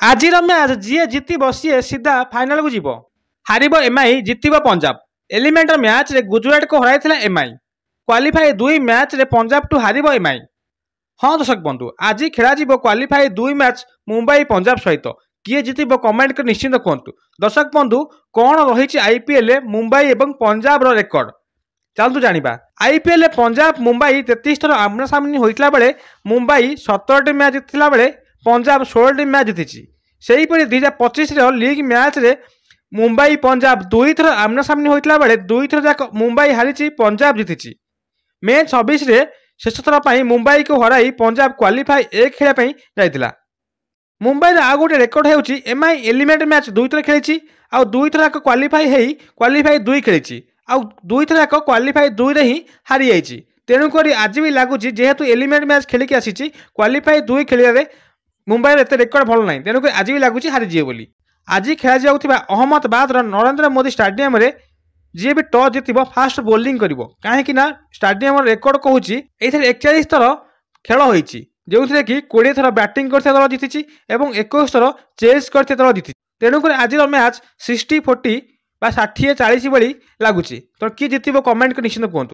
ଆଜିର ମ୍ୟାଚ୍ ଯିଏ ଜିତିବ ସିଏ ସିଧା ଫାଇନାଲକୁ ଯିବ। ହାରିବ ଏମ୍ଆଇ, ଜିତିବ ପଞ୍ଜାବ। ଏଲିମେଣ୍ଟର ମ୍ୟାଚ୍ରେ ଗୁଜରାଟକୁ ହରାଇଥିଲା ଏମ୍ଆଇ। କ୍ୱାଲିଫାଏ 2 ମ୍ୟାଚ୍ରେ ପଞ୍ଜାବଠୁ ହାରିବ ଏମ୍ଆଇ। ହଁ ଦର୍ଶକ ବନ୍ଧୁ, ଆଜି ଖେଳାଯିବ କ୍ୱାଲିଫାଏ 2 ମ୍ୟାଚ୍ ମୁମ୍ବାଇ ପଞ୍ଜାବ ସହିତ। କିଏ ଜିତିବ କମେଣ୍ଟ କରି ନିଶ୍ଚିତ କୁହନ୍ତୁ। ଦର୍ଶକ ବନ୍ଧୁ, କ'ଣ ରହିଛି ଆଇପିଏଲ୍ରେ ମୁମ୍ବାଇ ଏବଂ ପଞ୍ଜାବର ରେକର୍ଡ ଚାଲନ୍ତୁ ଜାଣିବା। ଆଇପିଏଲ୍ରେ ପଞ୍ଜାବ ମୁମ୍ବାଇ 33 ଥର ଆମ୍ନାସାମ୍ନି ହୋଇଥିଲା ବେଳେ ମୁମ୍ବାଇ 17ଟି ମ୍ୟାଚ୍ ଜିତିଥିଲା ବେଳେ ପଞ୍ଜାବ 16ଟି ମ୍ୟାଚ୍ ଜିତିଛି। ସେହିପରି 2025ର ଲିଗ୍ ମ୍ୟାଚ୍ରେ ମୁମ୍ବାଇ ପଞ୍ଜାବ 2 ଥର ଆମ୍ନାସାମ୍ନି ହୋଇଥିଲା ବେଳେ 2 ଥର ଯାକ ମୁମ୍ବାଇ ହାରିଛି, ପଞ୍ଜାବ ଜିତିଛି। ମେ 26ରେ ଶେଷ ଥର ପାଇଁ ମୁମ୍ବାଇକୁ ହରାଇ ପଞ୍ଜାବ କ୍ୱାଲିଫାଏ 1 ଖେଳିବା ପାଇଁ ଯାଇଥିଲା। ମୁମ୍ବାଇର ଆଉ ଗୋଟିଏ ରେକର୍ଡ ହେଉଛି ଏମ୍ଆଇ ଏଲିମେଣ୍ଟ ମ୍ୟାଚ୍ 2 ଥର ଖେଳିଛି, ଆଉ 2 ଥର ଯାକ କ୍ୱାଲିଫାଏ ହେଇ କ୍ୱାଲିଫାଏ 2 ଖେଳିଛି, ଆଉ 2 ଥର ଯାକ କ୍ୱାଲିଫାଏ 2ରେ ହିଁ ହାରିଯାଇଛି। ତେଣୁକରି ଆଜି ବି ଲାଗୁଛି ଯେହେତୁ ଏଲିମେଣ୍ଟ ମ୍ୟାଚ୍ ଖେଳିକି ଆସିଛି, କ୍ୱାଲିଫାଏ 2 ଖେଳିବାରେ ମୁମ୍ବାଇର ଏତେ ରେକର୍ଡ ଭଲ ନାହିଁ, ତେଣୁକରି ଆଜି ବି ଲାଗୁଛି ହାରିଯିବେ ବୋଲି। ଆଜି ଖେଳାଯାଉଥିବା ଅହମ୍ମଦାବାଦର ନରେନ୍ଦ୍ର ମୋଦି ଷ୍ଟାଡିୟମରେ ଯିଏ ବି ଟସ୍ ଜିତିବ ଫାଷ୍ଟ ବୋଲିଂ କରିବ। କାହିଁକି ନା ଷ୍ଟାଡିୟମର ରେକର୍ଡ କହୁଛି ଏଥିରେ 41 ଥର ଖେଳ ହୋଇଛି, ଯେଉଁଥିରେ କି 20 ଥର ବ୍ୟାଟିଂ କରିଥିବା ଦଳ ଜିତିଛି ଏବଂ 21 ଥର ଚେସ୍ କରିଥିବା ଦଳ ଜିତିଛି। ତେଣୁକରି ଆଜିର ମ୍ୟାଚ୍ 60-40 ବା 60-40 ଭଳି ଲାଗୁଛି। ତ କିଏ ଜିତିବ କମେଣ୍ଟ କରି ନିଶ୍ଚିତ କୁହନ୍ତୁ।